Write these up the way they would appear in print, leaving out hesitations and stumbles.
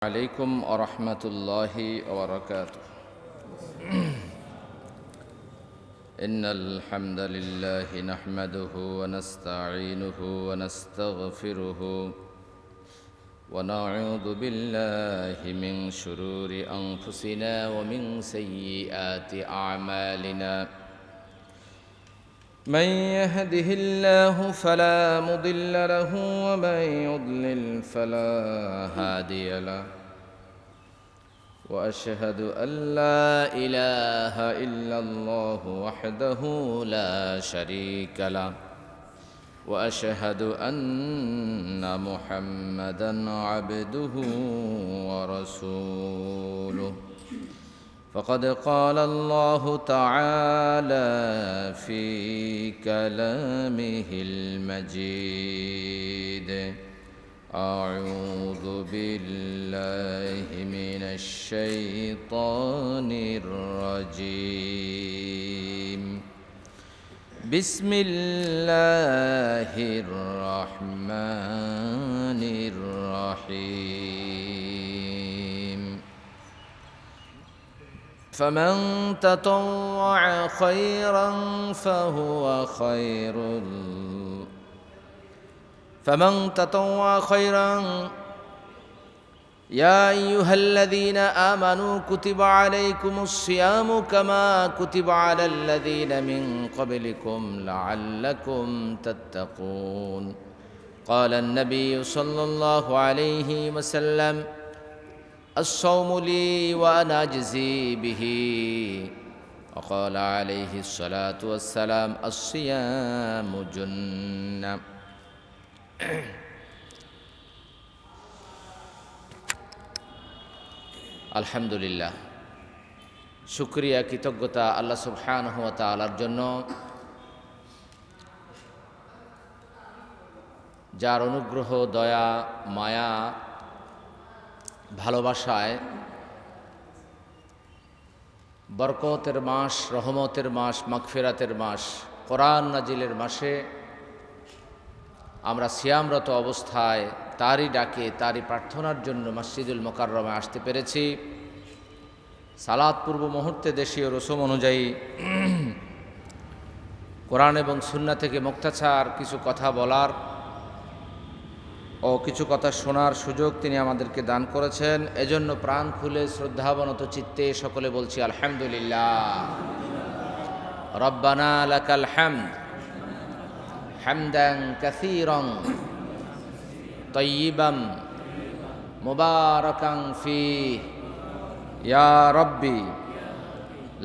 عليكم ورحمة الله وبركاته. إن الحمد لله نحمده ونستعينه ونستغفره ونعوذ بالله من شرور أنفسنا ومن سيئات أعمالنا. من يهده الله فلا مضل له ومن يضلل فلا هادي له، وأشهد أن لا إله إلا الله وحده لا شريك له، وأشهد أن محمدًا عبده ورسوله. فقد قال الله تعالى في كلامه المجيد: أعوذ بالله من الشيطان الرجيم. بسم الله الرحمن الرحيم. فمن تطوع خيرا فهو خير يا أيها الذين آمنوا كتب عليكم الصيام كما كتب على الذين من قبلكم لعلكم تتقون. قال النبي صلى الله عليه وسلم: الصوم لي وأنا أجزي به. وقال عليه الصلاة والسلام: الصيام جنة. আলহামদুলিল্লাহ, শুকরিয়া কৃতজ্ঞতা আল্লাহ সুবহানাহু ওয়া তাআলার জন্য, যার অনুগ্রহ, দয়া, মায়া, ভালোবাসায় বরকতের মাস, রহমতের মাস, মাগফিরাতের মাস, কোরআন নাজিলের মাসে আমরা সিয়ামরত অবস্থায় তারই ডাকে, তারই প্রার্থনার জন্য মসজিদুল মুকাররমে আসতে পেরেছি। সালাত পূর্ব মুহূর্তে দেশীয় রসুম অনুযায়ী কোরআন এবং সুন্নাহ থেকে মুক্তাছার কিছু কথা বলার ও কিছু কথা শোনার সুযোগ তিনি আমাদেরকে দান করেছেন। এজন্য প্রাণ খুলে শ্রদ্ধাবনত চিত্তে সকলে বলছি আলহামদুলিল্লাহ। রব্বানা লাকাল হামদ হামদান কাসীরান তাইয়িবান মুবারাকান ফীহি ইয়া রাব্বি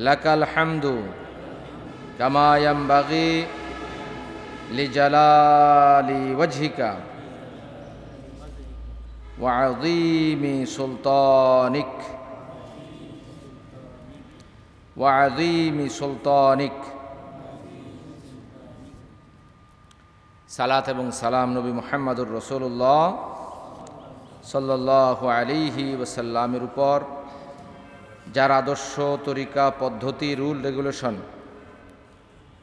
লাকাল হামদু কামা ইয়ানবাগি লিজালালি ওয়াজহিকা ওয়া'যীমি সুলতানিক। সালাত এবং সালাম নবী মুহাম্মদুর রাসূলুল্লাহ সাল্লাল্লাহু আলাইহি ওয়াসাল্লামের উপর, যার আদর্শ, তরিকা, পদ্ধতি, রুল রেগুলেশন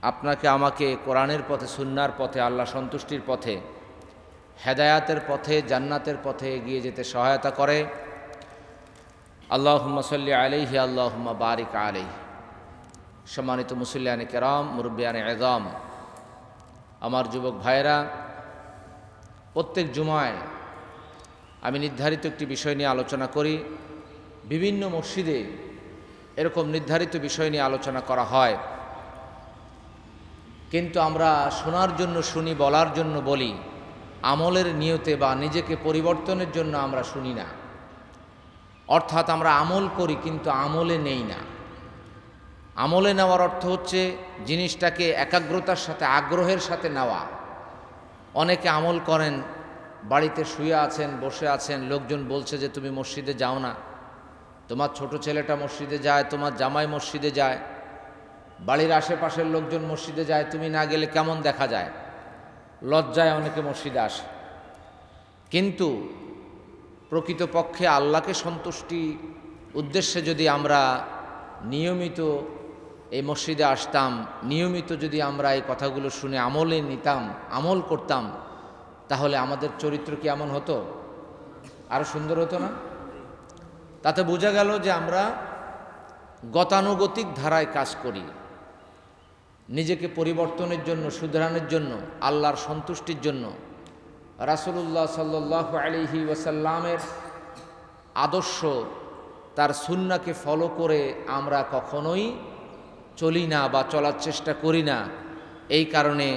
আপনাকে আমাকে কোরআনের পথে, সুন্নাহর পথে, আল্লাহ সন্তুষ্টির পথে, হেদায়াতের পথে, জান্নাতের পথে এগিয়ে যেতে সহায়তা করে। আল্লাহুম্মা সাল্লি আলাইহি আল্লাহুম্মা বারিক আলাইহি। সম্মানিত মুসল্লিয়ানে কেরাম, মুরব্বিয়ানে এযাম, আমার যুবক ভাইয়েরা, প্রত্যেক জুমায় আমি নির্ধারিত একটি বিষয় নিয়ে আলোচনা করি। বিভিন্ন মসজিদে এরকম নির্ধারিত বিষয় নিয়ে আলোচনা করা হয়, কিন্তু আমরা শোনার জন্য শুনি, বলার জন্য বলি, আমলের নিয়তে বা নিজেকে পরিবর্তনের জন্য আমরা শুনি না। অর্থাৎ আমরা আমল করি কিন্তু আমলে নেই না। আমলে নেওয়ার অর্থ হচ্ছে জিনিসটাকে একাগ্রতার সাথে, আগ্রহের সাথে নেওয়া। অনেকে আমল করেন, বাড়িতে শুয়ে আছেন, বসে আছেন, লোকজন বলছে যে তুমি মসজিদে যাও না, তোমার ছোট ছেলেটা মসজিদে যায়, তোমার জামাই মসজিদে যায়, বাড়ির আশেপাশের লোকজন মসজিদে যায়, তুমি না গেলে কেমন দেখা যায়। লজ্জায় অনেকে মসজিদে আসে। কিন্তু প্রকৃতপক্ষে আল্লাহকে সন্তুষ্টি উদ্দেশ্যে যদি আমরা নিয়মিত এই মসজিদে আসতাম, নিয়মিত যদি আমরা এই কথাগুলো শুনে আমলে নিতাম, আমল করতাম, তাহলে আমাদের চরিত্র কি এমন হতো? আরো সুন্দর হতো না? তাতে বোঝা গেল যে আমরা গতানুগতিক ধারায় কাজ করি, নিজেকে পরিবর্তনের জন্য, শুধরানোর জন্য, আল্লাহর সন্তুষ্টির জন্য রাসূলুল্লাহ সাল্লাল্লাহু আলাইহি ওয়াসাল্লামের আদর্শ, তার সুন্নাহকে ফলো করে আমরা কখনোই চলি না বা চলার চেষ্টা করি না। এই কারণে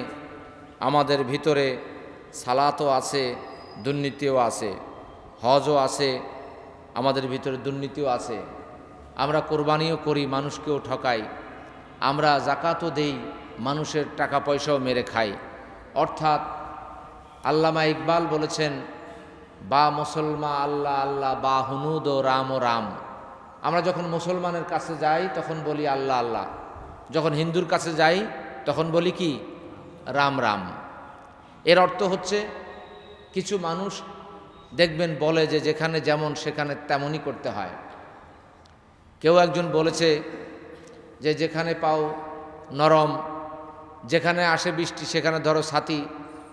আমাদের ভিতরে সালাতও আছে, দুর্নীতিও আছে, হজও আছে, আমাদের ভিতরে দুর্নীতিও আছে। আমরা কোরবানিও করি, মানুষকেও ঠকাই, আমরা জাকাতও দেই, মানুষের টাকা পয়সাও মেরে খাই। অর্থাৎ আল্লামা ইকবাল বলেছেন, বা মুসলমান আল্লাহ আল্লাহ, বা হুনুদ ও রাম ও রাম। আমরা যখন মুসলমানের কাছে যাই তখন বলি আল্লাহ আল্লাহ, যখন হিন্দুর কাছে যাই তখন বলি কি রাম রাম। এর অর্থ হচ্ছে কিছু মানুষ দেখবেন বলে যে যেখানে যেমন সেখানে তেমনই করতে হয়। কেউ একজন বলেছে যে যেখানে পাও নরম, যেখানে আসে বৃষ্টি সেখানে ধরো ছাতি,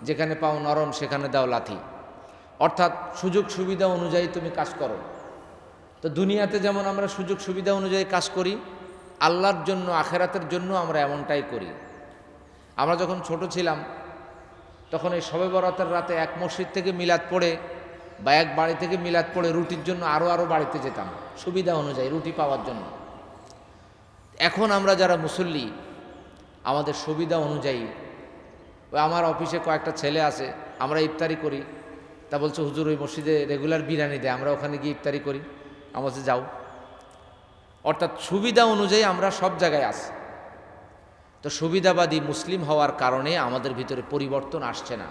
যেখানে পাও নরম সেখানে দাও লাথি। অর্থাৎ সুযোগ সুবিধা অনুযায়ী তুমি কাজ করো। তো দুনিয়াতে যেমন আমরা সুযোগ সুবিধা অনুযায়ী কাজ করি, আল্লাহর জন্য, আখেরাতের জন্য আমরা এমনটাই করি। আমরা যখন ছোট ছিলাম তখন এই শবে বরাতের রাতে এক মসজিদ থেকে মিলাদ পড়ে বা এক বাড়ি থেকে মিলাদ পড়ে রুটির জন্য আরও বাড়িতে যেতাম, সুবিধা অনুযায়ী রুটি পাওয়ার জন্য। এখন আমরা যারা মুসল্লি, আমাদের সুবিধা অনুযায়ী, আমার অফিসে কয়েকটা ছেলে আছে, আমরা ইফতারি করি, তা বলছে হুজুর ওই মসজিদে রেগুলার বিরিয়ানি দেয়, আমরা ওখানে গিয়ে ইফতারি করি। আমার বলছে যাও। অর্থাৎ সুবিধা অনুযায়ী আমরা সব জায়গায় আছি। তো সুবিধাবাদী মুসলিম হওয়ার কারণে আমাদের ভিতরে পরিবর্তন আসছে না।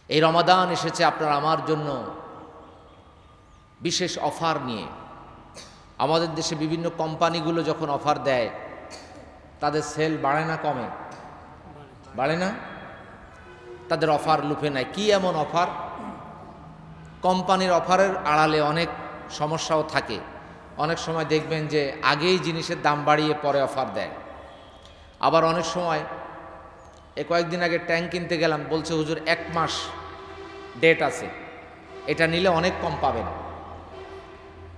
এই রমাদান এসেছে আপনার আমার জন্য বিশেষ অফার নিয়ে। আমাদের দেশে বিভিন্ন কোম্পানিগুলো যখন অফার দেয়, তাদের সেল বাড়ে না কমে? বাড়ে না? তাদের অফার লুফে নেয়। কি এমন অফার? কোম্পানির অফারের আড়ালে অনেক সমস্যাও থাকে। অনেক সময় দেখবেন যে আগেই জিনিসের দাম বাড়িয়ে পরে অফার দেয়। আবার অনেক সময় কয়েকদিন আগে ট্যাঙ্ক কিনতে গেলাম, বলছে হুজুর 1 মাস ডেট আছে, এটা নিলে অনেক কম পাবেন।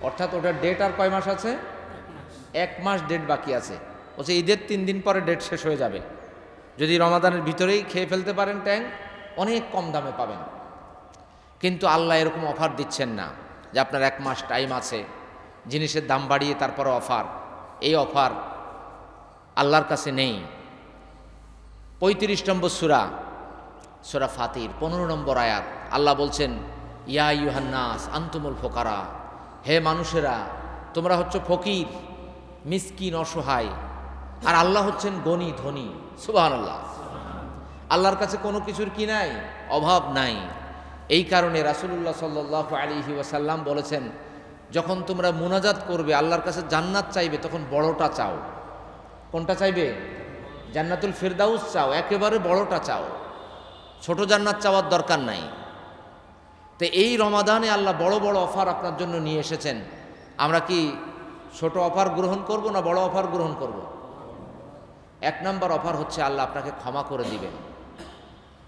অর্থাৎ ওটার ডেট আর কয় মাস আছে? 1 মাস ডেট বাকি আছে। বলছে ঈদের 3 দিন পরে ডেট শেষ হয়ে যাবে, যদি রমাদানের ভিতরেই খেয়ে ফেলতে পারেন ট্যাঙ্ক, অনেক কম দামে পাবেন। কিন্তু আল্লাহ এরকম অফার দিচ্ছেন না যে আপনার 1 মাস টাইম আছে, জিনিসের দাম বাড়িয়ে তারপরে অফার। এই অফার আল্লাহর কাছে নেই। 35 নম্বর সূরা ফাতির 15 নম্বর আয়াত, আল্লাহ বলছেন ইয়া আইয়ুহান্নাস আনতুমুল ফুকারা, হে মানুষেরা তোমরা হচ্ছে ফকির, মিসকিন, অসহায়, আর আল্লাহ হচ্ছেন গনি, ধনী। সুবহানাল্লাহ। আল্লাহর কাছে কোনো কিছুর কি নাই? অভাব নাই। এই কারণে রাসূলুল্লাহ সাল্লাল্লাহু আলাইহি ওয়াসাল্লাম বলেছেন, যখন তোমরা মুনাজাত করবে, আল্লাহর কাছে জান্নাত চাইবে, তখন বড়টা চাও। কোনটা চাইবে? জান্নাতুল ফিরদাউস চাও, একেবারে বড়টা চাও, ছোট জান্নাত চাওয়ার দরকার নাই। তো এই রমাদানে আল্লাহ বড় বড় অফার আপনার জন্য নিয়ে এসেছেন। আমরা কি ছোট অফার গ্রহণ করব না বড় অফার গ্রহণ করব? 1 নম্বর অফার হচ্ছে আল্লাহ আপনাকে ক্ষমা করে দিবেন,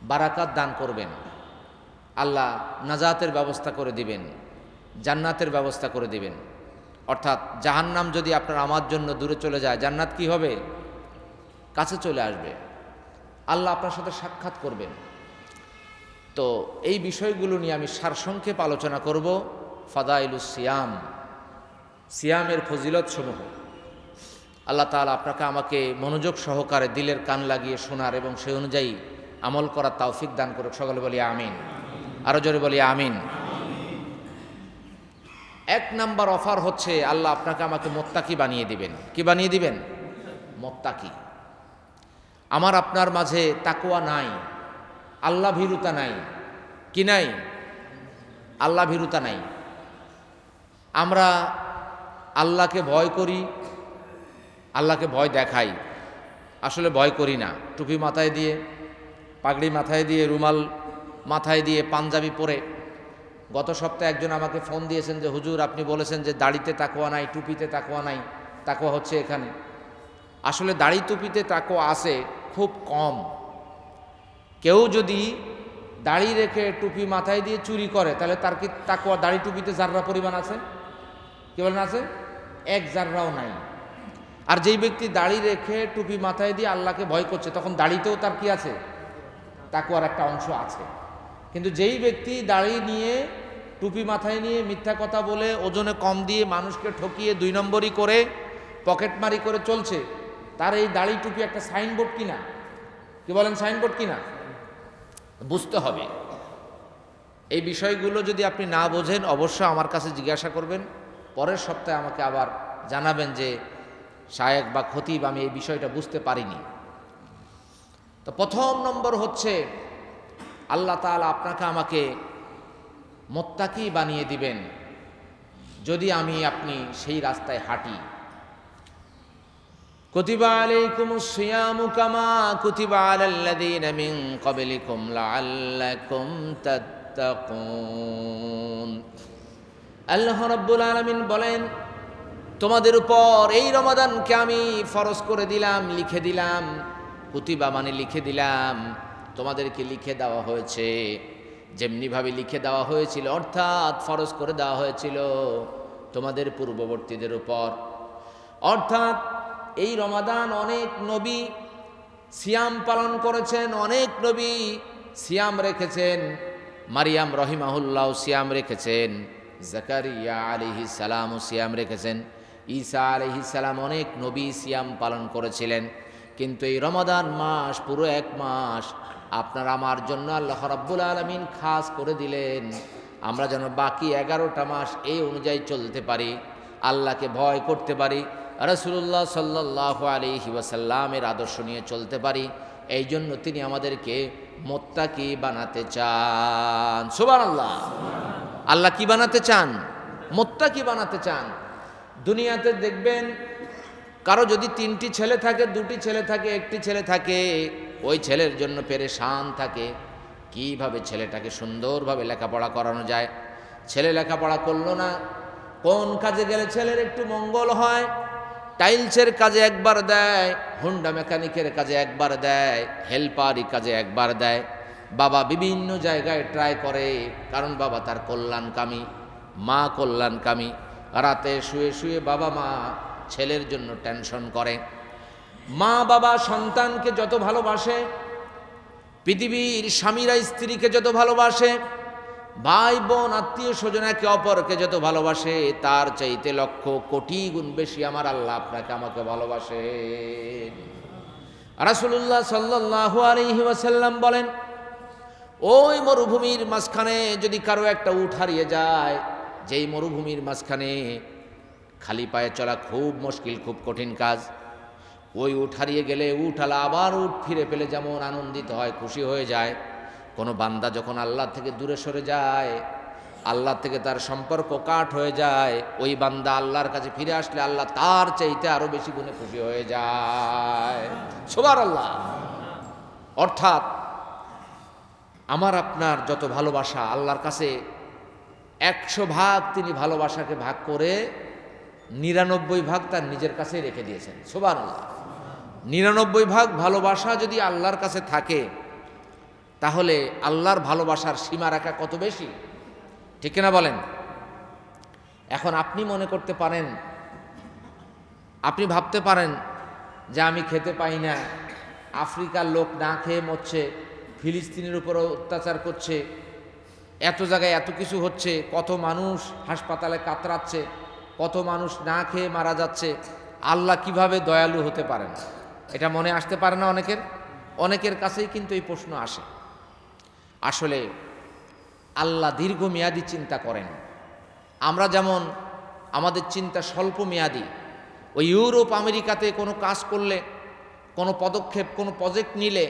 বারাকাত দান করবেন, আল্লাহ নাজাতের ব্যবস্থা করে দিবেন, জান্নাতের ব্যবস্থা করে দিবেন। অর্থাৎ জাহান্নাম যদি আপনার আমার জন্য দূরে চলে যায়, জান্নাত কি হবে? কাছে চলে আসবে। আল্লাহ আপনার সাথে সাক্ষাৎ করবেন। তো এই বিষয়গুলো নিয়ে আমি সারসংক্ষেপ আলোচনা করব। ফাদাইলুস সিয়াম, সিয়ামের ফজিলত সমূহ। আল্লাহ তাআলা আপনাকে আমাকে মনোযোগ সহকারে দিলের কান লাগিয়ে শোনার এবং সেই অনুযায়ী আমল করার তৌফিক দান করুক। সকলে বলি আমিন। আরো জোরে বলি আমিন। 1 নম্বর অফার হচ্ছে আল্লাহ আপনাকে আমাকে মুত্তাকি বানিয়ে দিবেন। কি বানিয়ে দিবেন? মুত্তাকি। আমার আপনার মাঝে তাকওয়া নাই, আল্লাহ ভীরুতা নাই। কি নাই? আল্লাহ ভীরুতা নাই। আমরা আল্লাহকে ভয় করি, আল্লাহকে ভয় দেখাই, আসলে ভয় করি না। টুপি মাথায় দিয়ে, পাগড়ি মাথায় দিয়ে, রুমাল মাথায় দিয়ে, পাঞ্জাবি পরে। গত সপ্তাহে একজন আমাকে ফোন দিয়েছেন যে হুজুর আপনি বলেছেন যে দাড়িতে তাকওয়া নাই, টুপিতে তাকওয়া নাই, তাকওয়া হচ্ছে এখানে। আসলে দাড়ি টুপিতে তাকওয়া আছে খুব কম। কেউ যদি দাড়ি রেখে টুপি মাথায় দিয়ে চুরি করে, তাহলে তার কি তাকওয়া দাড়ি টুপিতে যাররা পরিমাণ আছে? কি বলেন আছে? এক জাররাও নাই। আর যেই ব্যক্তি দাড়ি রেখে টুপি মাথায় দিয়ে আল্লাহকে ভয় করছে, তখন দাড়িতেও তার কি আছে? তাকওয়ার একটা অংশ আছে। কিন্তু যেই ব্যক্তি দাড়ি নিয়ে টুপি মাথায় নিয়ে মিথ্যা কথা বলে ওজনে কম দিয়ে মানুষকে ঠকিয়ে 2 নম্বরই করে পকেটমারি করে চলছে, তার এই দাড়ি টুপি একটা সাইনবোর্ড কিনা? কি বলেন, সাইনবোর্ড কিনা? বুঝতে হবে। এই বিষয়গুলো যদি আপনি না বোঝেন অবশ্যই আমার কাছে জিজ্ঞাসা করবেন, পরের সপ্তাহে আমাকে আবার জানাবেন যে শায়েখ বা খতিব আমি এই বিষয়টা বুঝতে পারিনি। তো প্রথম নম্বর হচ্ছে আল্লাহ তাআলা আপনাকে আমাকে মুত্তাকি বানিয়ে দিবেন যদি আপনি সেই রাস্তায় হাঁটি। কুতিবা আলাইকুমুস সিয়ামু কামা কুতিবা আলাল্লাযীনা মিন ক্বাবলিকুম লাআল্লাকুম তাত্তাকুন। আল্লাহ রাব্বুল আলামিন বলেন, তোমাদের উপর এই রমাদানকে আমি ফরজ করে দিলাম, লিখে দিলাম। কুতিবা মানে লিখে দিলাম, তোমাদেরকে লিখে দেওয়া হয়েছে যেমনিভাবে লিখে দেওয়া হয়েছিল, অর্থাৎ ফরজ করে দেওয়া হয়েছিল তোমাদের পূর্ববর্তীদের উপর। অর্থাৎ এই রমাদান অনেক নবী সিয়াম পালন করেছেন, অনেক নবী সিয়াম রেখেছেন। মারিয়াম রহিমাহুল্লাহ সিয়াম রেখেছেন, জাকারিয়া আলাইহিস সালামও সিয়াম রেখেছেন, ঈসা আলাইহিস সালাম, অনেক নবী সিয়াম পালন করেছিলেন। কিন্তু এই রমাদান মাস পুরো 1 মাস আপনার আমার জন্য আল্লাহ রাব্বুল আলামিন খাস করে দিলেন, আমরা যেন বাকি 11টা মাস এই অনুযায়ী চলতে পারি, আল্লাহকে ভয় করতে পারি, রাসূলুল্লাহ সাল্লাল্লাহু আলাইহি ওয়াসাল্লামের আদর্শ নিয়ে চলতে পারি। এই জন্য তিনি আমাদেরকে মুত্তাকি বানাতে চান। সুবহানাল্লাহ। আল্লাহ কি বানাতে চান? মুত্তাকি বানাতে চান। দুনিয়াতে দেখবেন কারো যদি 3টি ছেলে থাকে, 2টি ছেলে থাকে, 1টি ছেলে থাকে, ওই ছেলের জন্য পেরেশান থাকে কিভাবে ছেলেটাকে সুন্দরভাবে লেখাপড়া করানো যায়। ছেলে লেখাপড়া করলো না, কোন কাজে গেলে ছেলের একটু মঙ্গল হয়? টাইলসের কাজে একবার দেয়, হোন্ডা মেকানিকের কাজে একবার দেয়, হেল্পারি কাজে একবার দেয়। বাবা বিভিন্ন জায়গায় ট্রাই করে, কারণ বাবা তার কল্যাণকামী, মা কল্যাণকামী। রাতে শুয়ে শুয়ে বাবা মা ছেলের জন্য টেনশন করে। মা বাবা সন্তানকে যত ভালোবাসে, পৃথিবীর স্বামীরা স্ত্রীকে যত ভালোবাসে, ভাই বোন আত্মীয় স্বজন একে অপরকে যত ভালোবাসে, তার চাইতে লক্ষ কোটি গুণ বেশি আমার আল্লাহ আপনাকে আমাকে ভালোবাসে। রাসূলুল্লাহ সাল্লাল্লাহু আলাইহি ওয়াসাল্লাম বলেন, ওই মরুভূমির মাঝখানে যদি কারো একটা উট হারিয়ে যায়, যেই মরুভূমির মাঝখানে খালি পায়ে চলা খুব মুশকিল, খুব কঠিন কাজ, ওই উট হারিয়ে গেলে উটওয়ালা আবার উট ফিরে পেলে যেমন আনন্দিত হয়, খুশি হয়ে যায়, কোনো বান্দা যখন আল্লাহ থেকে দূরে সরে যায়, আল্লাহ থেকে তার সম্পর্ক কাট হয়ে যায়, ওই বান্দা আল্লাহর কাছে ফিরে আসলে আল্লাহ তার চাইতে আরো বেশি গুণে খুশি হয়ে যায়। সুবহানাল্লাহ। অর্থাৎ আমার আপনার যত ভালোবাসা আল্লাহর কাছে 100 ভাগ তিনি ভালোবাসাকে ভাগ করে 99 ভাগ তার নিজের কাছে রেখে দিয়েছেন। সুবহানাল্লাহ। 99 ভাগ ভালোবাসা যদি আল্লাহর কাছে থাকে, তাহলে আল্লাহর ভালোবাসার সীমারেখা কত বেশি, ঠিক না বলেন? এখন আপনি মনে করতে পারেন, আপনি ভাবতে পারেন যে আমি খেতে পাই না, আফ্রিকার লোক না খেয়ে মরছে, ফিলিস্তিনের উপর অত্যাচার করছে, এত জায়গায় এত কিছু হচ্ছে, কত মানুষ হাসপাতালে কাতরাচ্ছে, কত মানুষ না খেয়ে মারা যাচ্ছে, আল্লাহ কিভাবে দয়ালু হতে পারেন? এটা মনে আসতে পারে না অনেকের কাছেই কিন্তু এই প্রশ্ন আসে। আসলে আল্লাহ দীর্ঘমেয়াদী চিন্তা করেন। আমরা যেমন আমাদের চিন্তা স্বল্প মেয়াদী, ওই ইউরোপ আমেরিকাতে কোনো কাজ করলে, কোনো পদক্ষেপ, কোনো প্রজেক্ট নিলে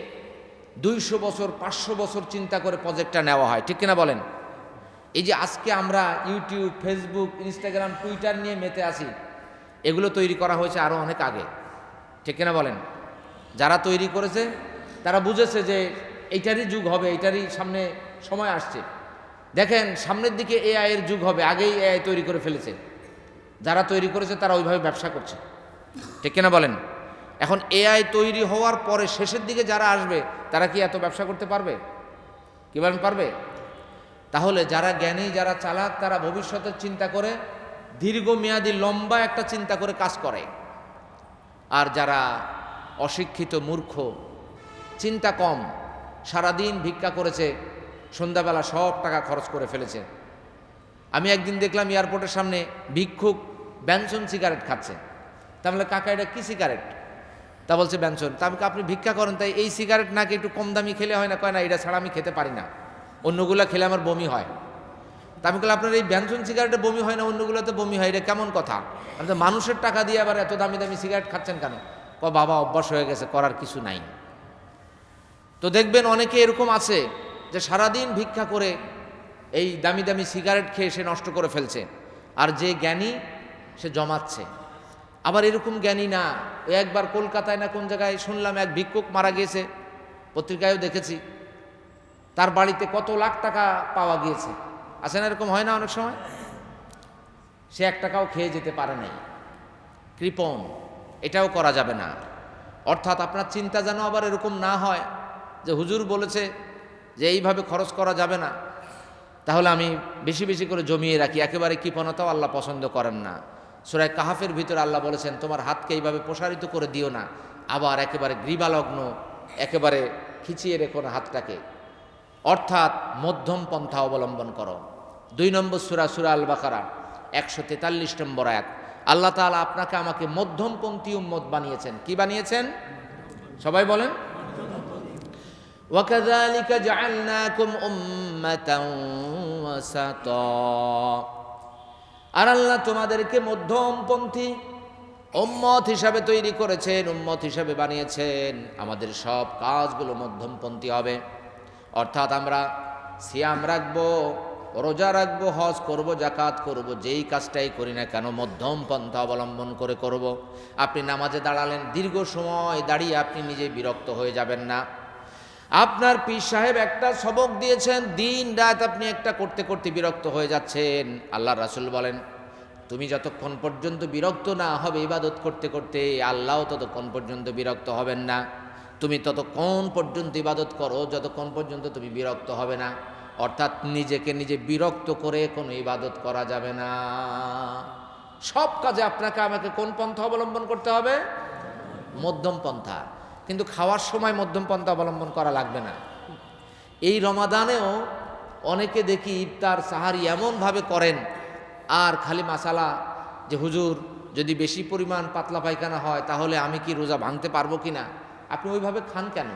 200 বছর 500 বছর চিন্তা করে প্রজেক্টটা নেওয়া হয়, ঠিক কিনা বলেন? এই যে আজকে আমরা ইউটিউব, ফেসবুক, ইনস্টাগ্রাম, টুইটার নিয়ে মেতে আছি, এগুলো তৈরি করা হয়েছে আরও অনেক আগে, ঠিক কিনা বলেন? যারা তৈরি করেছে তারা বুঝেছে যে এইটারই যুগ হবে, এইটারই সামনে সময় আসছে। দেখেন সামনের দিকে এআই এর যুগ হবে, আগেই এআই তৈরি করে ফেলেছে। যারা তৈরি করেছে তারা ওইভাবে ব্যবসা করছে, ঠিক কিনা বলেন? এখন এআই তৈরি হওয়ার পরে শেষের দিকে যারা আসবে তারা কি এত ব্যবসা করতে পারবে? কি বলেন, পারবে? তাহলে যারা জ্ঞানী, যারা চালাক, তারা ভবিষ্যতের চিন্তা করে দীর্ঘমেয়াদী লম্বা একটা চিন্তা করে কাজ করে। আর যারা অশিক্ষিত মূর্খ, চিন্তা কম, সারাদিন ভিক্ষা করেছে, সন্ধ্যাবেলা সব টাকা খরচ করে ফেলেছে। আমি একদিন দেখলাম এয়ারপোর্টের সামনে ভিক্ষুক ব্যানসন সিগারেট খাচ্ছে। তা বলে, কাকা এটা কী সিগারেট? তা বলছে ব্যানসন। তা আমি, আপনি ভিক্ষা করেন, তাই এই সিগারেট নাকি একটু কম দামি খেলে হয় না? কয় না, এটা ছাড়া আমি খেতে পারি না, অন্যগুলো খেলে আমার বমি হয়। তা আমি বললাম, আপনার এই ব্যানসন সিগারেটে বমি হয় না, অন্যগুলোতে বমি হয়, এটা কেমন কথা? আমি তো মানুষের টাকা দিয়ে আবার এত দামি দামি সিগারেট খাচ্ছেন কেন? বাবা অভ্যাস হয়ে গেছে, করার কিছু নাই। তো দেখবেন অনেকে এরকম আছে যে সারাদিন ভিক্ষা করে এই দামি দামি সিগারেট খেয়ে সে নষ্ট করে ফেলছে, আর যে জ্ঞানী সে জমাচ্ছে। আবার এরকম জ্ঞানী না, একবার কলকাতায় না কোন জায়গায় শুনলাম এক ভিক্ষুক মারা গিয়েছে, পত্রিকায়ও দেখেছি, তার বাড়িতে কত লাখ টাকা পাওয়া গিয়েছে। আছে না, এরকম হয় না অনেক সময়? সে 1 টাকাও খেয়ে যেতে পারে নাই, কৃপণ। এটাও করা যাবে না। অর্থাৎ আপনার চিন্তা যেন আবার এরকম না হয় যে হুজুর বলেছে যে এইভাবে খরচ করা যাবে না, তাহলে আমি বেশি বেশি করে জমিয়ে রাখি। একেবারে কৃপণতাও আল্লাহ পছন্দ করেন না। সূরা কাহাফের ভিতরে আল্লাহ বলেছেন, তোমার হাতকে এইভাবে প্রসারিত করে দিও না, আবার একেবারে গ্রীবালগ্ন একেবারে খিচিয়ে রেখো না হাতটাকে। অর্থাৎ মধ্যম পন্থা অবলম্বন করো। 2 নম্বর সূরা, সূরা আল বাকারা 143 নম্বর আয়াত। আল্লাহ তাআলা আপনাকে আমাকে মধ্যমপন্থী উম্মত বানিয়েছেন। কি বানিয়েছেন? সবাই বলেন। وَكَذَلِكَ جَعَلْنَاكُمْ أُمَّةً وَسَطًا। আর আল্লাহ তোমাদেরকে মধ্যমপন্থী উম্মত হিসাবে তৈরি করেছেন, উম্মত হিসাবে বানিয়েছেন। আমাদের সব কাজগুলো মধ্যমপন্থী হবে। অর্থাৎ আমরা সিয়াম রাখবো, রোজা রাখবো, হজ করব, জাকাত করব, যেই কাজটাই করি না কেন মধ্যম পন্থা অবলম্বন করে করব। আপনি নামাজে দাঁড়ালেন, দীর্ঘ সময় দাঁড়িয়ে আপনি নিজে বিরক্ত হয়ে যাবেন না। আপনার পীর সাহেব একটা সবক দিয়েছেন, দিন রাত আপনি একটা করতে করতে বিরক্ত হয়ে যাচ্ছেন। আল্লাহ রাসূল বলেন, তুমি যতক্ষণ পর্যন্ত বিরক্ত না হবে ইবাদত করতে করতে, আল্লাহও ততক্ষণ পর্যন্ত বিরক্ত হবেন না। তুমি ততক্ষণ পর্যন্ত ইবাদত করো যতক্ষণ পর্যন্ত তুমি বিরক্ত হবে না। অর্থাৎ নিজেকে নিজে বিরক্ত করে কোনো ইবাদত করা যাবে না। সব কাজে আপনাকে আমাকে কোন পন্থা অবলম্বন করতে হবে? মধ্যম পন্থা। কিন্তু খাওয়ার সময় মধ্যম পন্থা অবলম্বন করা লাগবে না। এই রমাদানেও অনেকে দেখি ইফতার সাহারি এমনভাবে করেন, আর খালি মাসালা যে হুজুর যদি বেশি পরিমাণ পাতলা পায়খানা হয় তাহলে আমি কি রোজা ভাঙতে পারবো কি না? আপনি ওইভাবে খান কেন?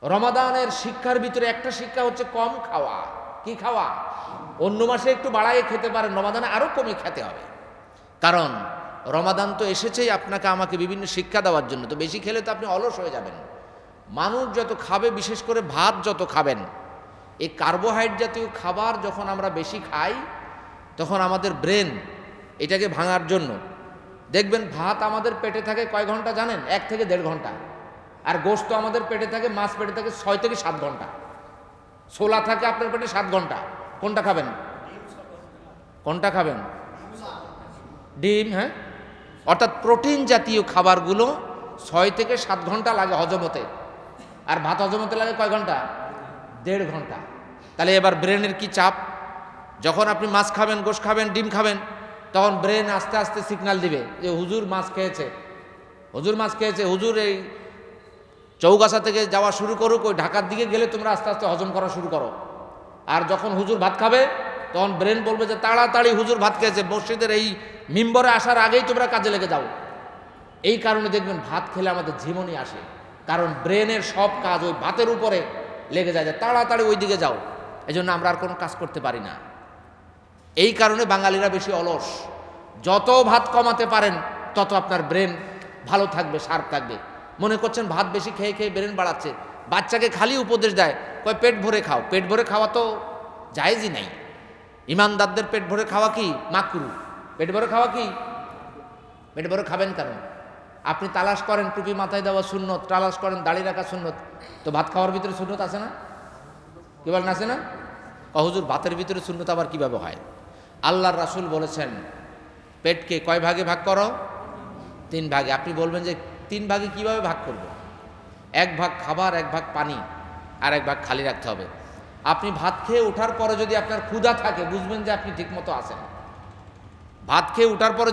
রমাদানের শিক্ষার ভিতরে একটা শিক্ষা হচ্ছে কম খাওয়া। কি খাওয়া? অন্য মাসে একটু বাড়াইয়ে খেতে পারেন, রমাদানে আরও কমে খেতে হবে। কারণ রমাদান তো এসেছেই আপনাকে আমাকে বিভিন্ন শিক্ষা দেওয়ার জন্য। তো বেশি খেলে তো আপনি অলস হয়ে যাবেন। মানুষ যত খাবে, বিশেষ করে ভাত যত খাবেন, এই কার্বোহাইড্রেট জাতীয় খাবার যখন আমরা বেশি খাই তখন আমাদের ব্রেন এটাকে ভাঙার জন্য, দেখবেন ভাত আমাদের পেটে থাকে কয় ঘন্টা জানেন? 1 থেকে 1.5 ঘন্টা। আর গোশত আমাদের পেটে থাকে, মাছ পেটে থাকে 6 থেকে 7 ঘন্টা। ছোলা থাকে আপনার পেটে 7 ঘন্টা। কোনটা খাবেন? কোনটা খাবেন? ডিম। হ্যাঁ, অর্থাৎ প্রোটিন জাতীয় খাবারগুলো 6 থেকে 7 ঘন্টা লাগে হজম হতে। আর ভাত হজম হতে লাগে কয় ঘন্টা? 1.5 ঘন্টা। তাহলে এবার ব্রেনের কি চাপ? যখন আপনি মাছ খাবেন, গোশত খাবেন, ডিম খাবেন, তখন ব্রেন আস্তে আস্তে সিগন্যাল দিবে যে হুজুর মাছ খেয়েছে, হুজুর মাছ খেয়েছে, হুজুর এই চৌগাছা থেকে যাওয়া শুরু করুক, ওই ঢাকার দিকে গেলে তোমরা আস্তে আস্তে হজম করা শুরু করো। আর যখন হুজুর ভাত খাবে তখন ব্রেন বলবে যে তাড়াতাড়ি হুজুর ভাত খেয়েছে, মসজিদের এই মিম্বরে আসার আগেই তোমরা কাজে লেগে যাও। এই কারণে দেখবেন ভাত খেলে আমাদের ঝিমুনি আসে, কারণ ব্রেনের সব কাজ ওই ভাতের উপরে লেগে যায়, যে তাড়াতাড়ি ওই দিকে যাও। এই জন্য আমরা আর কোনো কাজ করতে পারি না। এই কারণে বাঙালিরা বেশি অলস। যত ভাত কমাতে পারেন তত আপনার ব্রেন ভালো থাকবে, শার্প থাকবে। মনে করছেন ভাত বেশি খেয়ে খেয়ে ব্রেন বাড়াচ্ছে। বাচ্চাকে খালি উপদেশ দেয়, কয় পেট ভরে খাও। পেট ভরে খাওয়া তো জায়েজই নাই। ইমানদারদের পেট ভরে খাওয়া কি মাকরু। পেট ভরে খাওয়া কি? পেট ভরে খাবেন কেন? আপনি তালাশ করেন টুপি মাথায় দেওয়া সুন্নত, তালাশ করেন দাড়ি রাখা সুন্নত, তো ভাত খাওয়ার ভিতরে সুন্নত আছে না? কি বলেন আছে না? হুজুর ভাতের ভিতরে সুন্নত আবার কিভাবে হয়? আল্লাহর রাসূল বলেছেন পেটকে কয় ভাগে ভাগ করো? 3 ভাগে। আপনি বলবেন যে 3 ভাগে কিভাবে ভাগ করব? 1 ভাগ খাবার, 1 ভাগ পানি, আর 1 ভাগ খালি রাখতে হবে। আপনি ভাত খেয়ে ওঠার পরে যদি আপনার ক্ষুধা থাকে বুঝবেন যে আপনি ঠিকমতো আছেন। ভাত খেয়ে উঠার পরে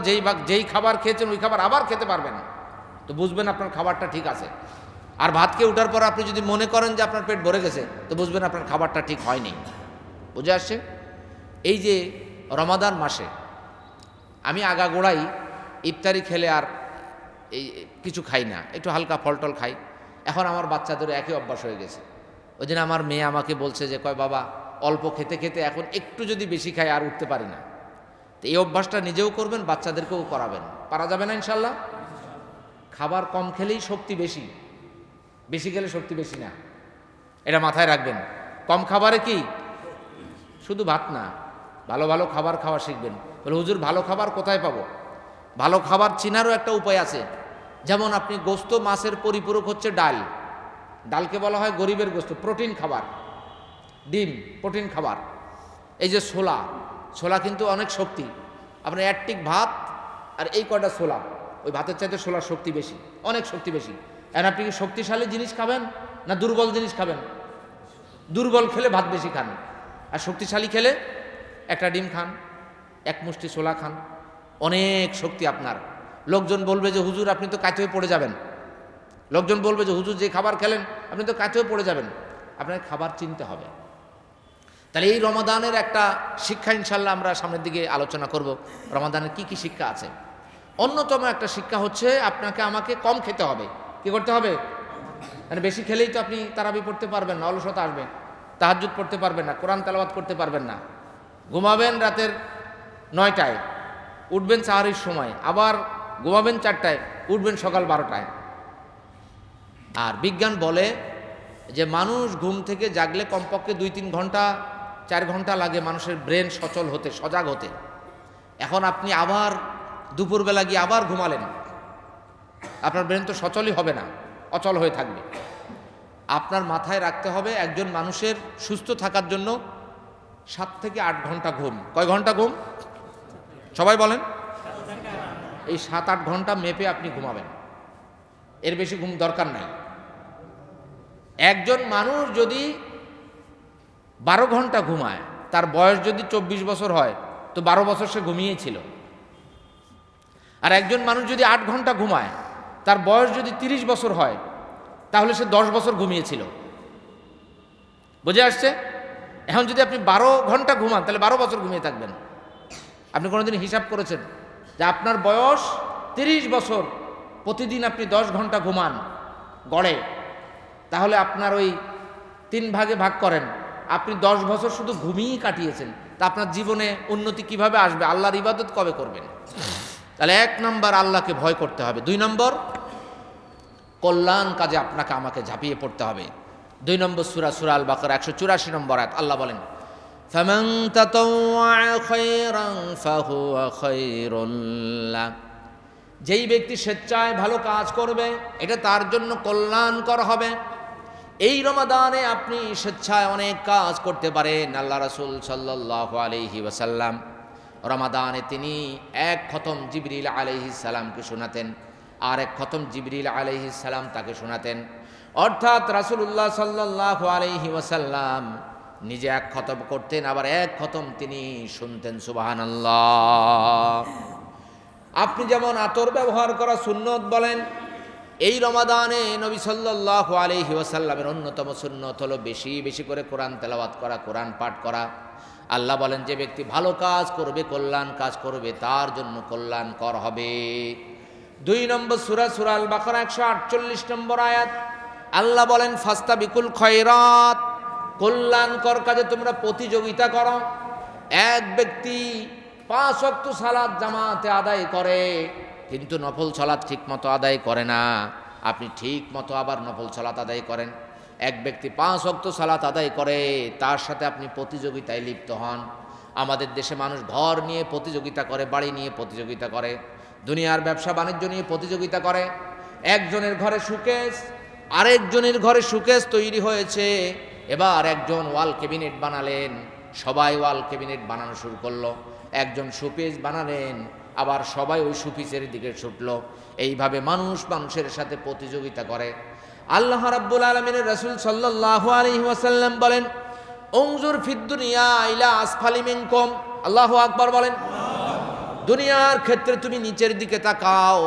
যেই খাবার খেয়েছেন ওই খাবার আবার খেতে পারবেন না, তো বুঝবেন আপনার খাবারটা ঠিক আছে। আর ভাত খেয়ে উঠার পর আপনি যদি মনে করেন যে আপনার পেট ভরে গেছে, তো বুঝবেন আপনার খাবারটা ঠিক হয়নি। বুঝে আসছে? এই যে রমাদান মাসে আমি আগাগোড়াই ইফতারি খেলে আর এই কিছু খাই না, একটু হালকা ফলটল খাই। এখন আমার বাচ্চাদের একই অভ্যাস হয়ে গেছে। ওই দিন আমার মেয়ে আমাকে বলছে যে কয় বাবা অল্প খেতে খেতে এখন একটু যদি বেশি খাই আর উঠতে পারি না। তো এই অভ্যাসটা নিজেও করবেন, বাচ্চাদেরকেও করাবেন। পারা যাবে না ইনশাল্লাহ? খাবার কম খেলেই শক্তি বেশি, বেশি খেলে শক্তি বেশি না, এটা মাথায় রাখবেন। কম খাবারে কি শুধু ভাত না, ভালো ভালো খাবার খাওয়া শিখবেন। বলে হুজুর ভালো খাবার কোথায় পাবো? ভালো খাবার চিনারও একটা উপায় আছে। যেমন আপনি গোস্ত মাছের পরিপূরক হচ্ছে ডাল, ডালকে বলা হয় গরিবের গোস্ত, প্রোটিন খাবার। ডিম প্রোটিন খাবার। এই যে ছোলা, ছোলা কিন্তু অনেক শক্তি। আপনার একটিক ভাত আর এই কয়টা ছোলা, ওই ভাতের চাইতে ছোলার শক্তি বেশি, অনেক শক্তি বেশি। আর আপনি কি শক্তিশালী জিনিস খাবেন না দুর্বল জিনিস খাবেন? দুর্বল খেলে ভাত বেশি খান, আর শক্তিশালী খেলে একটা ডিম খান, এক মুষ্টি ছোলা খান, অনেক শক্তি আপনার। লোকজন বলবে যে হুজুর আপনি তো কাঁচে হয়ে পড়ে যাবেন। লোকজন বলবে যে হুজুর যে খাবার খেলেন আপনি তো কাঁচে হয়ে পড়ে যাবেন। আপনার খাবার চিনতে হবে। তাহলে এই রমাদানের একটা শিক্ষা ইনশাল্লাহ আমরা সামনের দিকে আলোচনা করব। রমাদানের কি কি শিক্ষা আছে? অন্যতম একটা শিক্ষা হচ্ছে আপনাকে আমাকে কম খেতে হবে। কি করতে হবে? মানে বেশি খেলেই তো আপনি তারাবি পড়তে পারবেন না, অলসতা আসবে, তাহাজ্জুদ পড়তে পারবেন না, কোরআন তেলাওয়াত করতে পারবেন না। ঘুমাবেন রাতের 9টায়, উঠবেন সাহারির সময়, আবার ঘুমাবেন 4টায়, উঠবেন সকাল 12টায়। আর বিজ্ঞান বলে যে মানুষ ঘুম থেকে জাগলে কমপক্ষে 2-3 ঘন্টা 4 ঘন্টা লাগে মানুষের ব্রেন সচল হতে, সজাগ হতে। এখন আপনি আবার দুপুরবেলা গিয়ে আবার ঘুমালেন, আপনার ব্রেন তো সচলই হবে না, অচল হয়ে থাকবে। আপনার মাথায় রাখতে হবে একজন মানুষের সুস্থ থাকার জন্য 7 থেকে 8 ঘন্টা ঘুম। কয় ঘন্টা ঘুম? সবাই বলেন। এই 7-8 ঘন্টা মেপে আপনি ঘুমাবেন, এর বেশি ঘুম দরকার নাই। একজন মানুষ যদি 12 ঘন্টা ঘুমায়, তার বয়স যদি 24 বছর হয়, তো 12 বছর সে ঘুমিয়েছিল। আর একজন মানুষ যদি 8 ঘন্টা ঘুমায়, তার বয়স যদি 30 বছর হয়, তাহলে সে 10 বছর ঘুমিয়েছিল। বুঝে আসছে? এখন যদি আপনি 12 ঘন্টা ঘুমান, তাহলে 12 বছর ঘুমিয়ে থাকবেন। আপনি কোনোদিন হিসাব করেছেন যে আপনার বয়স 30 বছর, প্রতিদিন আপনি 10 ঘন্টা ঘুমান গড়ে, তাহলে আপনার ওই 3 ভাগে ভাগ করেন, আপনি 10 বছর শুধু ঘুমিয়েই কাটিয়েছেন। তা আপনার জীবনে উন্নতি কিভাবে আসবে? আল্লাহর ইবাদত কবে করবেন? তাহলে 1 নম্বর আল্লাহকে ভয় করতে হবে। 2 নম্বর কল্যাণ কাজে আপনাকে আমাকে ঝাঁপিয়ে পড়তে হবে। 2 নম্বর সূরা আল বাকারা 184 নম্বর আয়াত, আল্লাহ বলেন ফামান তাতাওয়া খায়রান ফাহুয়া খায়রুল লাহ, যেই ব্যক্তি স্বেচ্ছায় ভালো কাজ করবে এটা তার জন্য কল্যাণকর হবে। এই রমাদানে আপনি স্বেচ্ছায় অনেক কাজ করতে পারেন। আল্লাহ রাসূল সাল্লাল্লাহু আলাইহি ওয়াসাল্লাম রমাদানে তিনি 1 খতম জিবরিল আলাইহিস সালামকে শোনাতেন, আর 1 খতম জিবরিল আলাইহিস সালাম তাকে শোনাতেন। অর্থাৎ রাসূলুল্লাহ সাল্লাল্লাহু আলাইহি ওয়াসাল্লাম নিজে 1 খতম করতেন, আবার 1 খতম তিনি শুনতেন। সুবহানাল্লাহ। আপনি যেমন আতর ব্যবহার করা সুন্নত বলেন, এই রমাদানে নবী সাল্লাল্লাহু আলাইহি ওয়াসাল্লামের অন্যতম সুন্নত হলো বেশি বেশি করে কোরআন তেলাওয়াত করা, কোরআন পাঠ করা। আল্লাহ বলেন যে ব্যক্তি ভালো কাজ করবে, কল্যাণ কাজ করবে, তার জন্য কল্যাণকর হবে। 2 নম্বর সূরা আল বাকারা 148 নম্বর আয়াত, আল্লাহ বলেন ফাস্তাবিকুল খায়রাত, কল্যাণকর কাজে তোমরা প্রতিযোগিতা করো। এক ব্যক্তি 5 ওয়াক্ত সালাত জামাতে আদায় করে, কিন্তু নফল সালাত ঠিক মতো আদায় করে না। আপনি ঠিক মতো আবার নফল সালাত আদায় করেন। এক ব্যক্তি 5 ওয়াক্ত সালাত আদায় করে, তার সাথে আপনি প্রতিযোগিতায় লিপ্ত হন। আমাদের দেশে মানুষ ঘর নিয়ে প্রতিযোগিতা করে, বাড়ি নিয়ে প্রতিযোগিতা করে, দুনিয়ার ব্যবসা বাণিজ্য নিয়ে প্রতিযোগিতা করে। একজনের ঘরে সুকেস, আরেকজনের ঘরে সুকেস তৈরি হয়েছে, এবার একজন ওয়াল ক্যাবিনেট বানালেন, সবাই ওয়াল ক্যাবিনেট বানানো শুরু করলো। একজন শোপিস বানালেন, আবার সবাই ওই শোপিসের দিকে ছুটলো। এইভাবে মানুষ মানুষের সাথে প্রতিযোগিতা করে। আল্লাহ রাব্বুল আলামিনের রাসূল সাল্লাল্লাহু আলাইহি ওয়াসাল্লাম বলেন উনজুর ফিদ দুনিয়া ইলা আসফালি মিনকুম, আল্লাহু আকবার বলেন। দুনিয়ার ক্ষেত্রে তুমি নিচের দিকে তাকাও,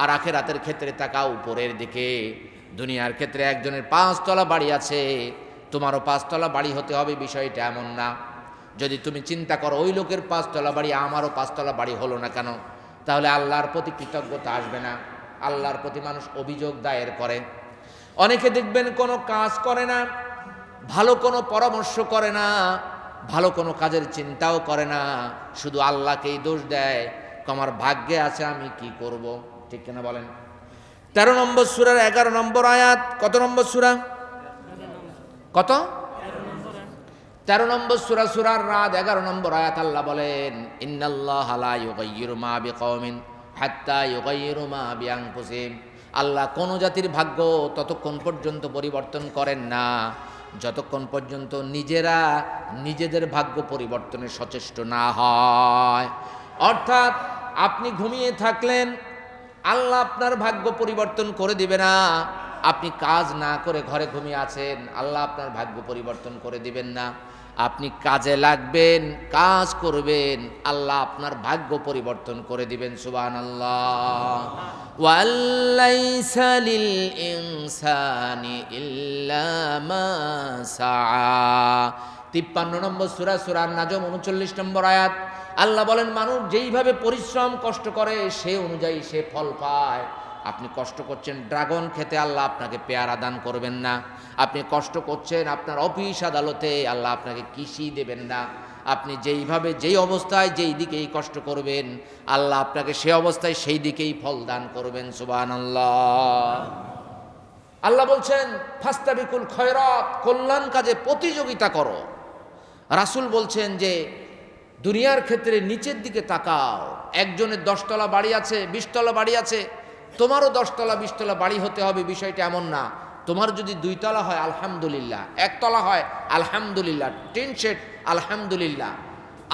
আর আখিরাতের ক্ষেত্রে তাকাও উপরের দিকে। দুনিয়ার ক্ষেত্রে একজনের 5 তলা বাড়ি আছে, তোমারও 5 তলা বাড়ি হতে হবে, বিষয়টা এমন না। যদি তুমি চিন্তা করো ওই লোকের 5 তলা বাড়ি, আমারও 5 তলা বাড়ি হলো না কেন, তাহলে আল্লাহর প্রতি কৃতজ্ঞতা আসবে না। আল্লাহর প্রতি মানুষ অভিযোগ দায়ের করে। অনেকে দেখবেন কোনো কাজ করে না, ভালো কোনো পরামর্শ করে না, ভালো কোনো কাজের চিন্তাও করে না, শুধু আল্লাহকেই দোষ দেয়, আমার ভাগ্যে আছে আমি কি করব। ঠিক কিনা বলেন? 13 নম্বর সূরার 11 নম্বর আয়াত। কত নম্বর সূরা? কত? 13 নম্বর সূরা, সূরার রাদ 11 নম্বর আয়াত। আল্লাহ বলেন, ইন্নাল্লাহা লা ইউগাইয়িরু মা বিকওমিন হাত্তা ইউগাইয়িরু মা বিআনফুসিহিম। আল্লাহ কোন জাতির ভাগ্য ততক্ষণ পর্যন্ত পরিবর্তন করেন না যতক্ষণ পর্যন্ত নিজেরা নিজেদের ভাগ্য পরিবর্তনে সচেষ্ট না হয়। অর্থাৎ আপনি ঘুমিয়ে থাকলেন, আল্লাহ আপনার ভাগ্য পরিবর্তন করে দিবে না। আপনি কাজ না করে ঘরে ঘুমিয়ে আছেন, আল্লাহ আপনার ভাগ্য পরিবর্তন করে দিবেন না। আপনি কাজে লাগবেন, কাজ করবেন, আল্লাহ আপনার ভাগ্য পরিবর্তন করে দিবেন। সুবহানাল্লাহ। ওয়ালাইসা লিল ইনসানি ইল্লা মা সাআ। 53 নম্বর সূরা, সূরার নাজম 39 নম্বর আয়াত। আল্লাহ বলেন, মানুষ যেইভাবে পরিশ্রম কষ্ট করে সে অনুযায়ী সে ফল পায়। আপনি কষ্ট করছেন ড্রাগন খেতে, আল্লাহ আপনাকে পেয়ারা দান করবেন না। আপনি কষ্ট করছেন আপনার অফিস আদালতে, আল্লাহ আপনাকে কৃষি দেবেন না। আপনি যেইভাবে যেই অবস্থায় যেই দিকেই কষ্ট করবেন, আল্লাহ আপনাকে সে অবস্থায় সেই দিকেই ফল দান করবেন। সুবহানাল্লাহ। আল্লাহ বলছেন, ফাস্তাবিকুল খয়রাত, কল্যাণ কাজে প্রতিযোগিতা করো। রাসূল বলছেন যে দুনিয়ার ক্ষেত্রে নিচের দিকে তাকাও। একজনের 10 তলা বাড়ি আছে, 20 তলা বাড়ি আছে, তোমারও 10 তলা 20 তলা বাড়ি হতে হবে, বিষয়টা এমন না। তোমার যদি 2 তলা হয় আলহামদুলিল্লাহ, 1 তলা হয় আলহামদুলিল্লাহ, টিন শেড আলহামদুলিল্লাহ।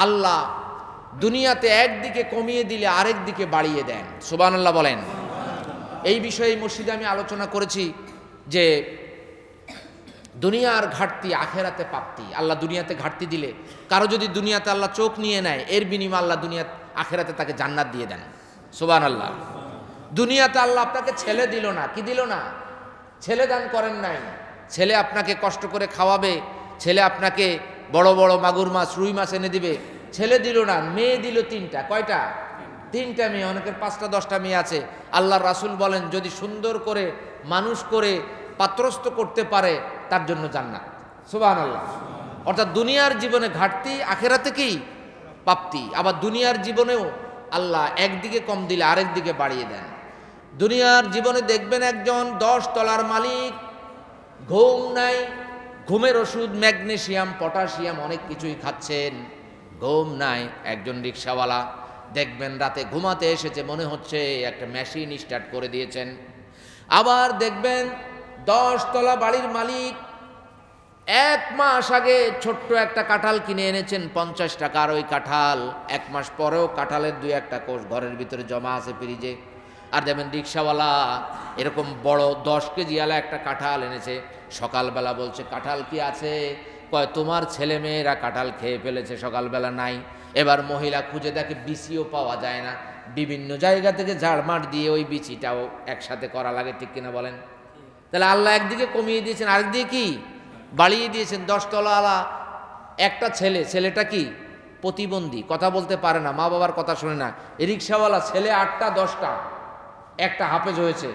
আল্লাহ দুনিয়াতে একদিকে কমিয়ে দিলে আরেক দিকে বাড়িয়ে দেন। সুবহানাল্লাহ বলেন। এই বিষয়ে মসজিদে আমি আলোচনা করেছি যে দুনিয়ার ঘাটতি আখেরাতে প্রাপ্তি। আল্লাহ দুনিয়াতে ঘাটতি দিলে, কারো যদি দুনিয়াতে আল্লাহ চোখ নিয়ে নেয়, এর বিনিময়ে আল্লাহ আখেরাতে তাকে জান্নাত দিয়ে দেন। সুবহানাল্লাহ। দুনিয়াতে আল্লাহ আপনাকে ছেলে দিল না, কি দিল না? ছেলে দান করেন নাই। ছেলে আপনাকে কষ্ট করে খাওয়াবে, ছেলে আপনাকে বড় বড় মাগুর মাছ রুই মাছ এনে দিবে, ছেলে দিল না, মেয়ে দিল 3টা। কয়টা? 3টা মেয়ে। অনেকের 5টা 10টা মেয়ে আছে। আল্লাহর রাসূল বলেন, যদি সুন্দর করে মানুষ করে পাত্রস্থ করতে পারে তার জন্য জান্নাত। সুবহানাল্লাহ। অর্থাৎ দুনিয়ার জীবনে ঘাটতি, আখেরাতে কি প্রাপ্তি। আবার দুনিয়ার জীবনেও আল্লাহ একদিকে কম দিলে আরেক দিকে বাড়িয়ে দেন। দুনিয়ার জীবনে দেখবেন একজন 10 তলার মালিক, ঘুম নাই, ঘুমের ওষুধ ম্যাগনেসিয়াম পটাশিয়াম অনেক কিছুই খাচ্ছেন, ঘুম নাই। একজন রিক্সাওয়ালা দেখবেন রাতে ঘুমাতে এসেছে, মনে হচ্ছে একটা মেশিন স্টার্ট করে দিয়েছেন। আবার দেখবেন 10 তলা বাড়ির মালিক 1 মাস আগে ছোট্ট একটা কাঁঠাল কিনে এনেছেন 50 টাকার। ওই কাঁঠাল 1 মাস পরেও কাঁঠালের 2-1টা কোষ ঘরের ভিতরে জমা আছে ফ্রিজে। আর দেখবেন রিক্সাওয়ালা এরকম বড় 10 কেজিওয়ালা একটা কাঁঠাল এনেছে। সকালবেলা বলছে, কাঁঠাল কি আছে? কয়, তোমার ছেলে মেয়েরা কাঁঠাল খেয়ে ফেলেছে, সকালবেলা নাই। এবার মহিলা খুঁজে দেখে বিচিও পাওয়া যায় না, বিভিন্ন জায়গা থেকে ঝাড়মাট দিয়ে ওই বিচিটাও একসাথে করা লাগে। ঠিক কিনা বলেন? তাহলে আল্লাহ একদিকে কমিয়ে দিয়েছেন, আরেকদিকে কি বাড়িয়ে দিয়েছেন। 10 তলাওয়ালা একটা ছেলে, ছেলেটা কি প্রতিবন্ধী, কথা বলতে পারে না, মা বাবার কথা শোনে না। রিক্সাওয়ালা ছেলে 8টা 10টা, একটা হাফেজ হয়েছে,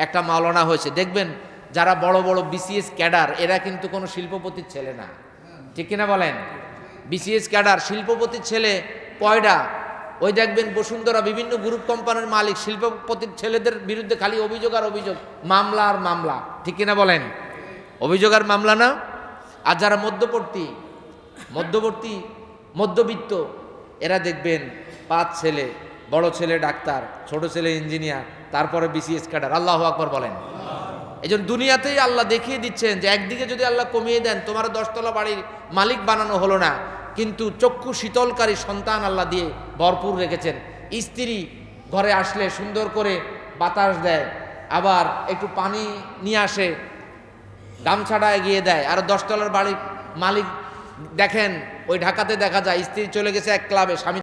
একটা মাওলানা হয়েছে। দেখবেন যারা বড় বড় বিসিএস ক্যাডার, এরা কিন্তু কোনো শিল্পপতির ছেলে না। ঠিক কিনা বলেন? বিসিএস ক্যাডার শিল্পপতির ছেলে কয়টা? ওই দেখবেন বসুন্ধরা বিভিন্ন গ্রুপ কোম্পানির মালিক, শিল্পপতির ছেলেদের বিরুদ্ধে খালি অভিযোগ আর অভিযোগ, মামলা আর মামলা। ঠিক কিনা বলেন? অভিযোগ আর মামলা না? আর যারা মধ্যবিত্ত, এরা দেখবেন 5 ছেলে, বড় ছেলে ডাক্তার, ছোট ছেলে ইঞ্জিনিয়ার, তারপরে বিসিএস ক্যাডার। আল্লাহু আকবার বলেন। এই জন্য দুনিয়াতেই আল্লাহ দেখিয়ে দিচ্ছেন যে একদিকে যদি আল্লাহ কমিয়ে দেন, তোমার 10 তলা বাড়ির মালিক বানানো হলো না, কিন্তু চক্ষু শীতলকারী সন্তান আল্লাহ দিয়ে ভরপুর রেখেছেন। স্ত্রী ঘরে আসলে সুন্দর করে বাতাস দেয়, আবার একটু পানি নিয়ে আসে, গামছাটা এগিয়ে দেয়। আর 10 তলার বাড়ির মালিক দেখেন, ওই ঢাকাতে দেখা যায় স্ত্রী চলে গেছে এক ক্লাবে, স্বামী